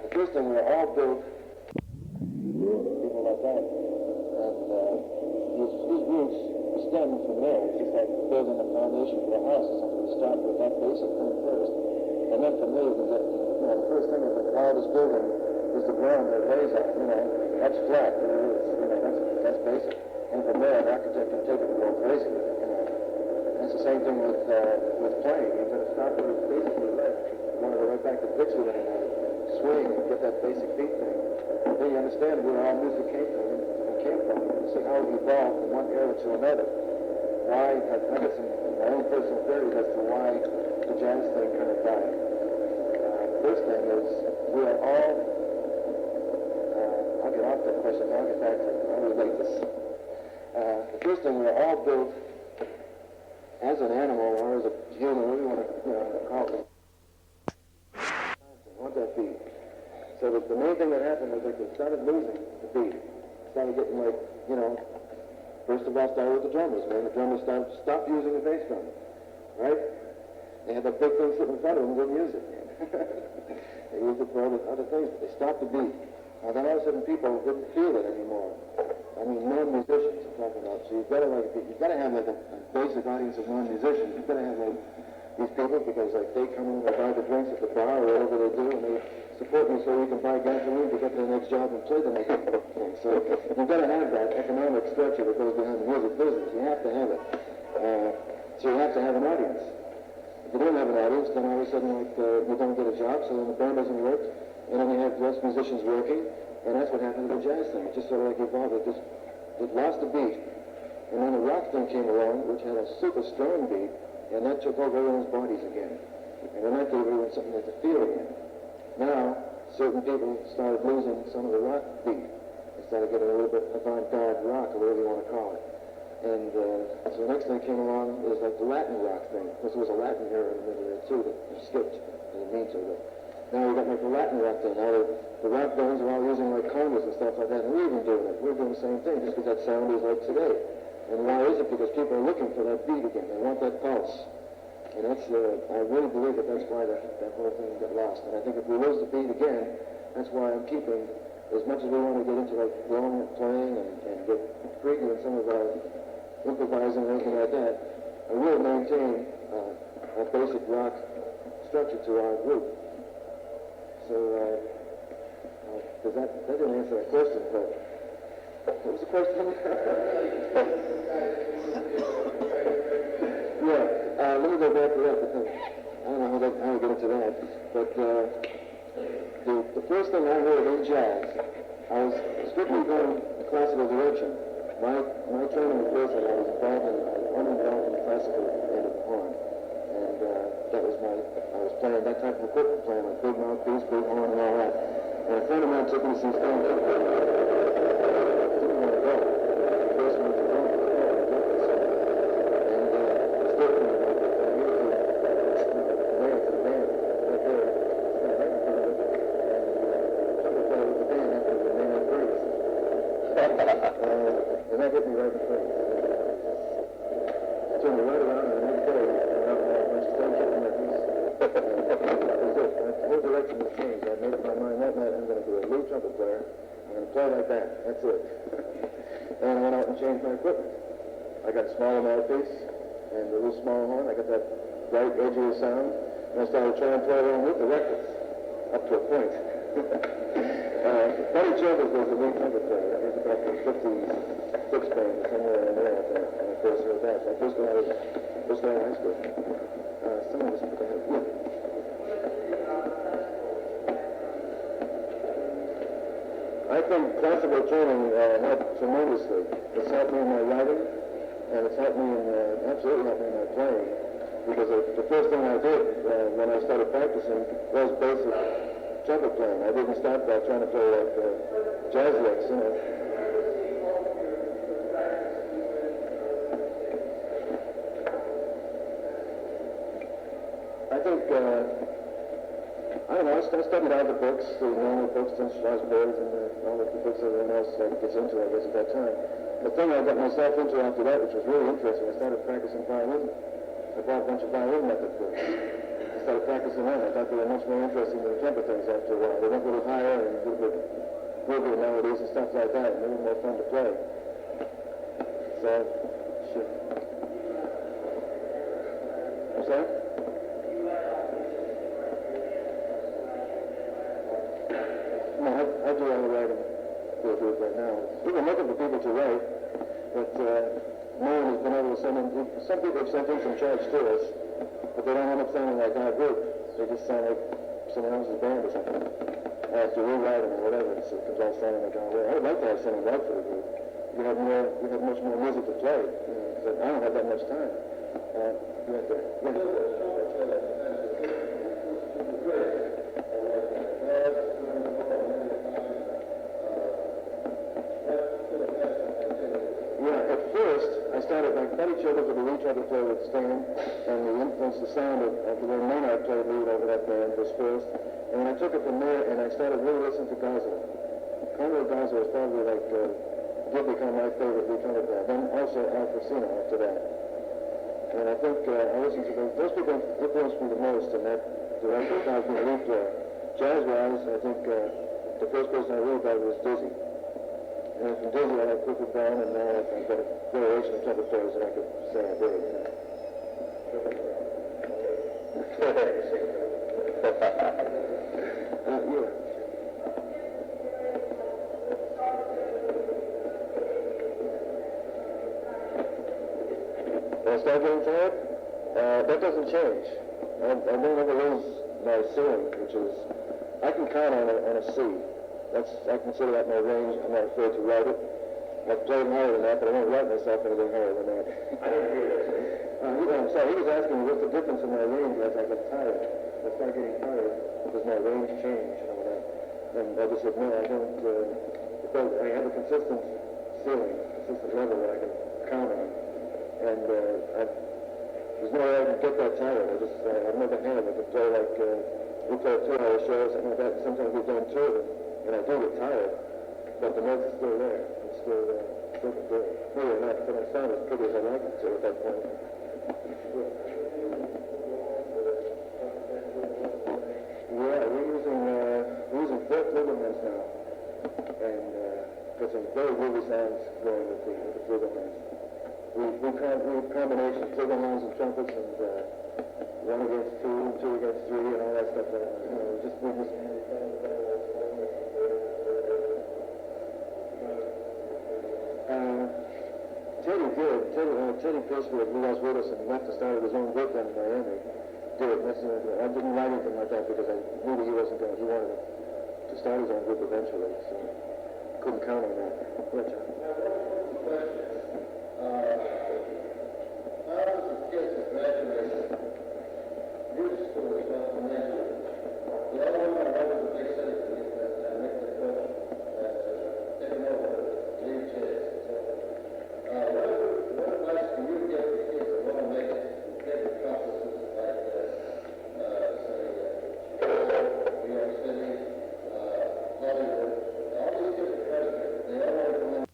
Speaker 1: The first thing, we're all built people like that. And his roots stem from there. It's just like building a foundation for a house or something. You start with that basic thing first. And then from there you can get, the first thing is the wildest building is the ground that it lays on. That's flat. That's basic. And from there an architect can take it and go crazy with it. It's the same thing with playing. You've got to start with basically left. You want to go right back to Dixieland and swing and get that basic beat thing. Then you understand where all music came from. You can see how it evolved from one era to another. Why, I've got my own personal theories as to why the jazz thing kind of died. first thing is we are all, I'll get off that question, I'll get back to it. I'll relate this. The first thing, we're all built as an animal or as a human, whatever you want to call it. Want that beat. So the main thing that happened was like they started losing the beat. Started getting like, first of all started with the drummers, man. The drummers stopped using the bass drum, right? They had that big thing sitting in front of them and didn't use it. They used it for other things, but they stopped the beat. Now then all of a sudden people didn't feel it anymore. I mean, non-musicians I'm talking about. So you've got to have like a basic audience of non-musicians. You've got to have like these people because like they come in and buy the drinks at the bar or whatever they do, and they support me so we can buy gasoline to get to the next job and play the next thing. So you've got to have that economic structure that goes behind the music business. You have to have it. So you have to have an audience. If you don't have an audience, then all of a sudden like you don't get a job, so then the band doesn't work, and then you have less musicians working, and that's what happened to the jazz thing. It just sort of like evolved. It lost the beat, and then the rock thing came along, which had a super strong beat, and that took over everyone's bodies again. And then that gave everyone something to feel again. Now, certain people started losing some of the rock beat. They started getting a little bit avant-garde rock, or whatever you want to call it. And so the next thing that came along was like the Latin rock thing. Because there was a Latin era in the middle there too that skipped. I didn't mean to, but now we got like the Latin rock thing. Now the rock bands are all using like congas and stuff like that, and we're even doing it. We're doing the same thing just because that sound is like today. And why is it? Because people are looking for that beat again. They want that pulse. And that's, I really believe that's why that whole thing got lost. And I think if we lose the beat again, that's why I'm keeping, as much as we want to get into like blowing and playing and get freaky in some of our improvising and anything like that, I will maintain a basic rock structure to our group. So, that didn't answer that question, but what was the question? Yeah, let me go back to that because I don't know how to get into that. But the first thing I heard in jazz, I was strictly going the classical direction. My training was first that I was uninvolved in the classical end of the horn. And that was I was playing that type of equipment, playing like big mouthpiece, big horn and all that. And a friend of mine took me to see Stanley. And that hit me right in the face. Turned me right around and the next day, and I was still kicking my piece. That was it. The whole direction was changed. I made up my mind that night I'm going to be a lead trumpet player. I'm going to play like that. That's it. And I went out and changed my equipment. I got a smaller mouthpiece and a little smaller horn. I got that bright, edgier sound. And I started trying to play along with the records, up to a point. Buddy Chambers was the lead trumpet player. He was about the 56 band, somewhere in there, I think, when I first heard that. So first day in high school. Some of us put that up. I think classical training helped tremendously. It's helped me in my writing, and it's helped me absolutely helped me in my playing. Because the first thing I did when I started practicing was basic trumpet playing. I didn't start by trying to play like jazz licks, I think, I don't know, I studied all the books, the normal books, and Strasbourg, and all the books everyone else gets into, I guess, at that time. The thing I got myself into after that, which was really interesting, I started practicing violin. I bought a bunch of violin method books. I started practicing that. I thought they were much more interesting than the trumpet things after a while. They went a little higher and a little bit bigger melodies and stuff like that, and they were more fun to play. So, shit. What's that? No, I do all the writing for a group right now. We've been looking for people to write, but no one has been able to send in. Some people have sent in some charge to us, but they don't end up sounding like our group. They just sound like someone else's band or something. I have to rewrite them or whatever, so it comes all sounding like our way. I would like to have someone write for the group. We have much more music to play, but I don't have that much time. Right there. Yeah. started, like Buddy Childers of the lead trumpet player would stand, and the influence, the sound of the way Maynard played lead over that band was first. And then I took it from there, and I started really listening to Gosler. Conrad Gosler was probably like, did become my favorite lead trumpet player. Then also Al Frasino after that. And I think I listened to those people influenced me the most in that direction as far as being a lead player. Jazz-wise, I think the first person I really thought was Dizzy. And from Dizzy I had Clifford Brown, and now I've got a variation of trumpet players that I could say I did. Yeah. When I start getting tired, that doesn't change. I don't ever lose my ceiling, which is, I can count on a C. I consider that my range. I'm not afraid to write it. I've played higher than that, but I won't write myself anything higher than that.
Speaker 4: I didn't hear that.
Speaker 1: I'm sorry, he was asking me what's the difference in my range as I get tired. If I start getting tired, does my range change? You know, and I just said, no, I don't, because I have a consistent ceiling, consistent level that I can count on. And there's no way I can get that tired. I've never had it. I can play like, we play 2-hour shows, something like that. Sometimes we've done 2 of them, and I do get tired, but the notes are still there. It's still can do it. Maybe not, but I sound as pretty as I like it to at that point. Yeah, we're using 4 flugelhorns now, and got some very groovy sounds going with the flugelhorns. We combination of flugelhorns and trumpets, and 1 against 2, 2 against 3, and all that stuff. Teddy Piercefield, who was with us and left to start his own group down in Miami, did. I didn't write anything like that because I knew that he wanted to start his own group eventually, so couldn't count on that. Yeah, John.
Speaker 2: How does the kids that graduated music school as well from there? The other one I went to the big city to get that Nick the coach taking over lead chairs. What advice can you give the kids that want to make it big conferences like New York City, Hollywood? All these kids are presidents. They all want to go in.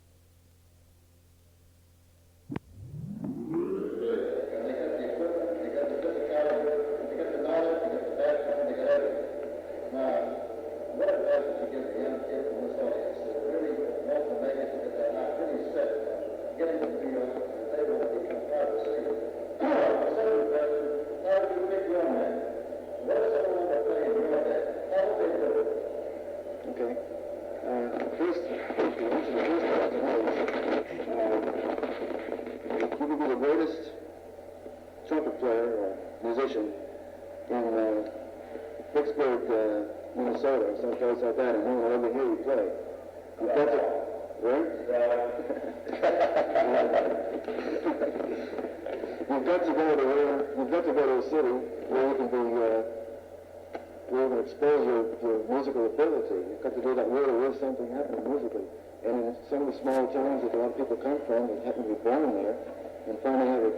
Speaker 1: Small towns that a lot of people come from and happen to be born there, and finally have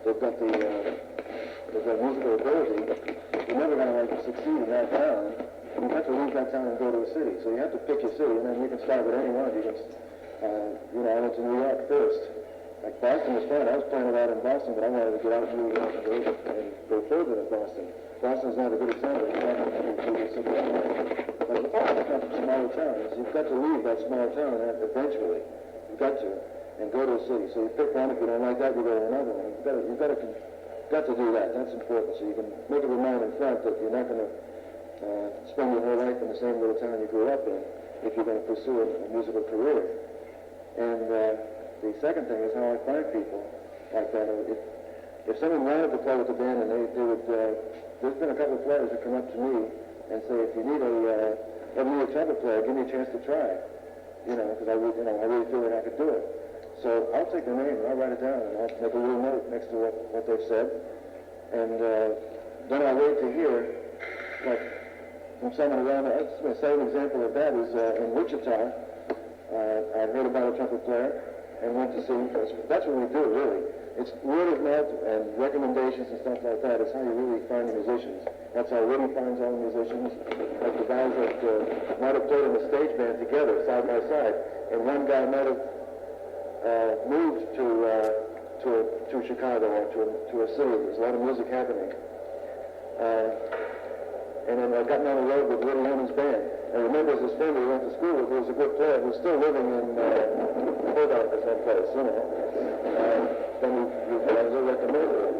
Speaker 1: they've got musical ability. You're never going to succeed in that town. You have to leave that town and go to a city. So you have to pick your city, and then you can start with any one. You can, I went to New York first. Like Boston was fun. I was playing a lot in Boston, but I wanted to get out of New York and go further than Boston. Boston's not a good example. But the problem is not from smaller towns. You've got to leave that small town eventually. You've got to, and go to a city. So you pick one. If you don't like that, you go to another one. You've got to do that. That's important. So you can make up your mind in front that you're not going to spend your whole life in the same little town you grew up in if you're going to pursue a musical career. And the second thing is how I find people like that. If someone wanted to play with the band, and they would, there's been a couple of players that come up to me and say, if you need a trumpet player, give me a chance to try. Because I really feel that I could do it. So I'll take their name and I'll write it down and I'll make a little note next to what they've said. And then I'll wait to hear, like, from someone around. A same example of that is in Wichita. I heard about a trumpet player, and went to see. That's what we do, really. It's word of mouth and recommendations and stuff like that. It's how you really find the musicians. That's how Woody finds all the musicians, like the guys that might have played in a stage band together, side by side, and one guy might have moved to Chicago or to a city. There's a lot of music happening. And then I got on the road with Woody Herman's band. I remember as a friend we went to school with, who was a good player, who's still living in Philadelphia someplace, you know. Then I was recommended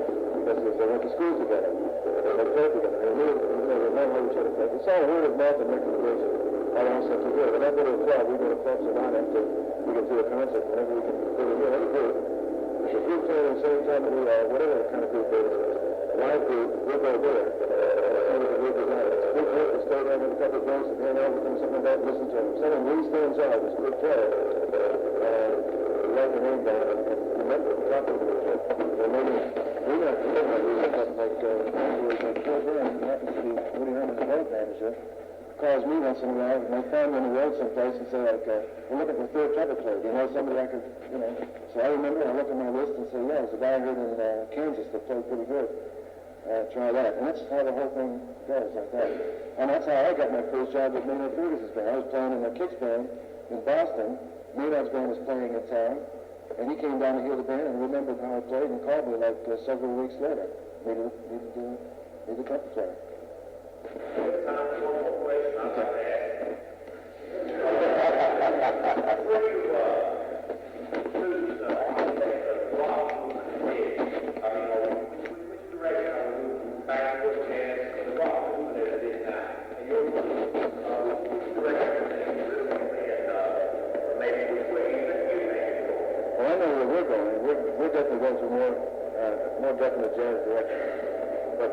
Speaker 1: because they went to school together. They played together. They knew how each other played. It's all word of mouth and recommendation. I also to do it. But that little club, we go to clubs a lot after we get to a concert, whenever we can do it. Any group. If a group playing at the same time we are, whatever kind of group it is, live group, we'll go there. We stay there with a couple of drinks and hang out with them, something like that, listen to them. Someone really stands out, is a good player. We like the name band, and remember, talking to each other. Well, maybe we're not doing that, like Phil Graham, who happens to be Woody Herman's road manager, calls me once in a while, and I found him on the road someplace and say, like, we're looking for a third trumpet player. Do you know somebody I could, you know? So I remember, I look at my list and say, yeah, there's a guy I heard in Kansas that played pretty good. Try that. And that's how the whole thing goes, like that. And that's how I got my first job with Maynard Ferguson's band. I was playing in the Kicks band in Boston. Maynard's band was playing in town. And he came down to hear the band and remembered how I played and called me like several weeks later. Needed a trumpet player.
Speaker 4: Time for one more question I'd like to ask. Before you choose the rock movement, I mean, which direction are we moving? Backward, jazz, the rock movement at this time? And your which direction are you moving? And maybe which way you think?
Speaker 1: Well, I know where we're going. We're definitely going to more definite jazz direction. But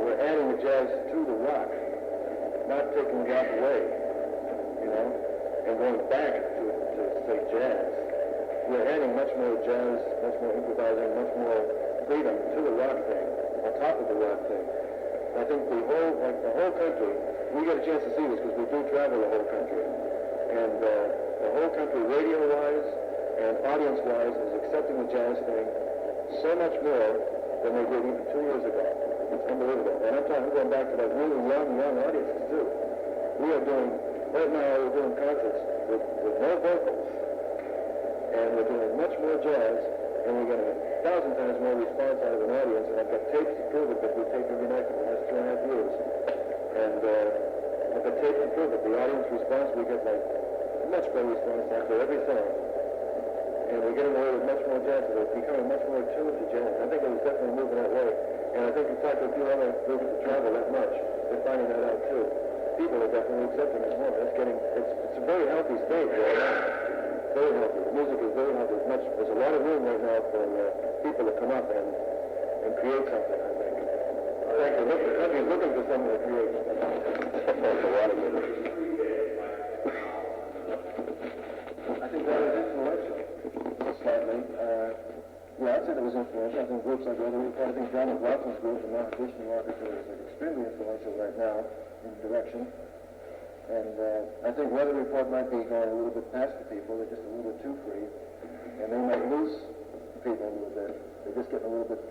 Speaker 1: we're adding the jazz to the rock, not taking the rock away, you know, and going back to say, jazz. We're adding much more jazz, much more improvising, much more freedom to the rock thing, on top of the rock thing. I think the whole country, we get a chance to see this because we do travel the whole country. And the whole country, radio-wise and audience-wise, is accepting the jazz thing so much more than they did even 2 years ago. It's unbelievable. And I'm going back to that really young audiences too. We are doing, right now we're doing concerts with no vocals. And we're doing much more jazz, and we're getting 1,000 times more response out of an audience. And I've got tapes to prove it that we take every night for the last 2.5 years. And I've got tapes to prove it. The audience response, we get like much better response after every song. And we're getting away with much more jazz. We're becoming much more attuned to jazz. I think it was definitely moving that way. And I think we've talked to a few other groups that travel that much. They're finding that out too. People are definitely accepting it more. It's a very healthy state right now. Very healthy. The music is very healthy. There's a lot of room right now for people to come up and create something, I think. The country's looking for something to create. There's a lot of it. I think that was influential. Slightly. Yeah, I'd say it was influential. I think groups like Weather Report, I think John McLaughlin's group and Mark Dishman Orchestra is extremely influential right now in direction. And I think Weather Report might be going a little bit past the people. They're just a little bit too free. And they might lose people a little bit. They're just getting a little bit,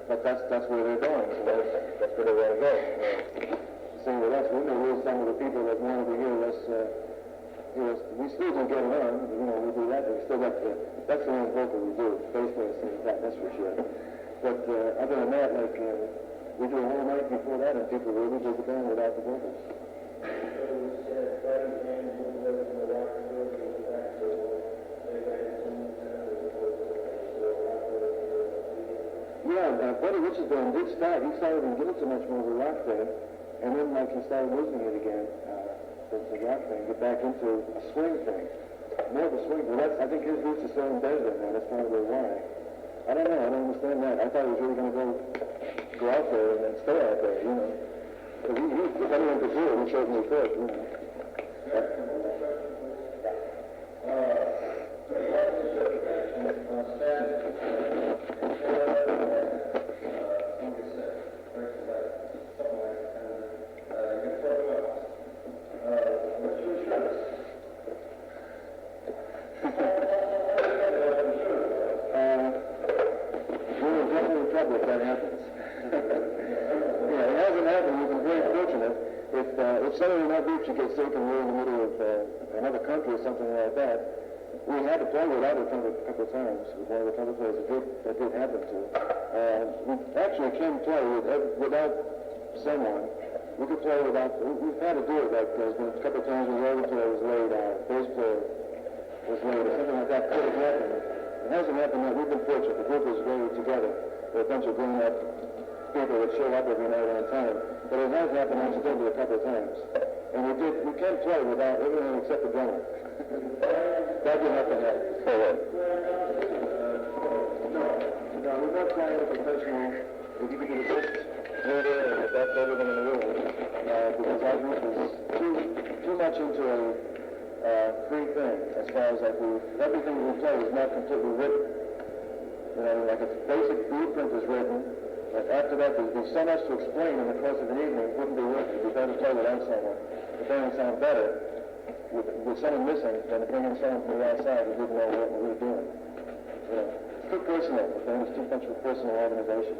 Speaker 1: but that's where they're going. So that's where they want to go. Same with us, we're going to lose some of the people that wanted to hear us. We still don't get along, you know, we do that, but we still got that's the only vocal we do, bass players sing that's for sure. But other than that, like, we do a whole night before that, and people really do the band without the vocals. Yeah, Buddy Rich's band did start, he started in doing so much more of a rock thing, and then, like, he started losing it again. The rock thing, get back into a swing thing. More of a swing. Well, I think his roots are still embedded in that. That's probably why. I don't know. I don't understand that. I thought he was really going to go out there and then stay out there, you know. If anyone could do it, we certainly could, you know. someone in that group should get sick and we're in the middle of another country or something like that, we had to play without a couple of times with one of the trumpet players that did happen to. We actually can play without someone. We could play without, we've had to do it, like there's been a couple of times when the other player was late, our bass player was late, or something like that could have happened. It hasn't happened yet. We've been fortunate. The group is very together. There are a bunch of grown-up people that show up every night on time. But it has happened accidentally a couple of times. And we can play without everything except the drummer. That didn't have to happen. No, we're not playing a professional. If you could assist, that's everything in the world. Because our group is too much into a free thing, as far as like everything we play is not completely written. You know, like a basic blueprint is written, but after that there's so much to explain in the course of an evening, it wouldn't be worth it. It'd be better to play without someone. It doesn't sound better with someone missing than to bring in someone from the outside who didn't know what we were doing. You know, it's too personal, but then it's too much of a personal organization.